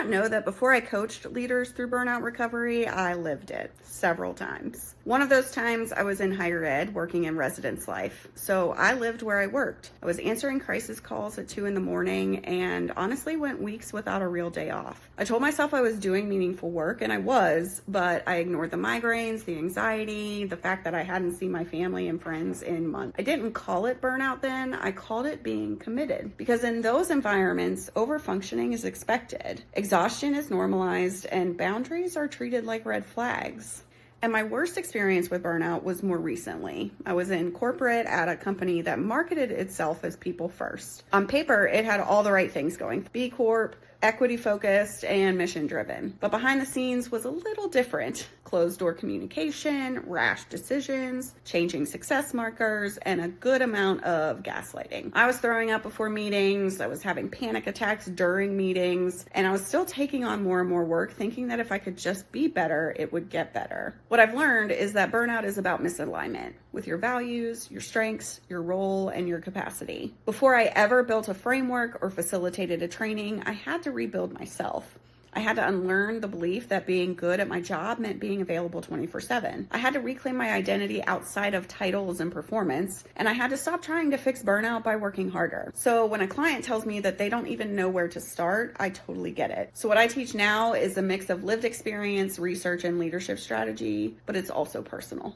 not know that before I coached leaders through burnout recovery, I lived it several times. One of those times I was in higher ed working in residence life. So I lived where I worked. I was answering crisis calls at 2 a.m. and honestly went weeks without a real day off. I told myself I was doing meaningful work, and I was, but I ignored the migraines, the anxiety, the fact that I hadn't seen my family and friends in months. I didn't call it burnout then, I called it being committed. Because in those environments, overfunctioning is expected. Exhaustion is normalized and boundaries are treated like red flags. And my worst experience with burnout was more recently. I was in corporate at a company that marketed itself as people first. On paper, it had all the right things going. B Corp, equity focused, and mission driven. But behind the scenes was a little different. Closed door communication, rash decisions, changing success markers, and a good amount of gaslighting. I was throwing up before meetings, I was having panic attacks during meetings, and I was still taking on more and more work, thinking that if I could just be better, it would get better. What I've learned is that burnout is about misalignment with your values, your strengths, your role, and your capacity. Before I ever built a framework or facilitated a training, I had to rebuild myself. I had to unlearn the belief that being good at my job meant being available 24/7. I had to reclaim my identity outside of titles and performance, and I had to stop trying to fix burnout by working harder. So when a client tells me that they don't even know where to start, I totally get it. So what I teach now is a mix of lived experience, research, and leadership strategy, but it's also personal.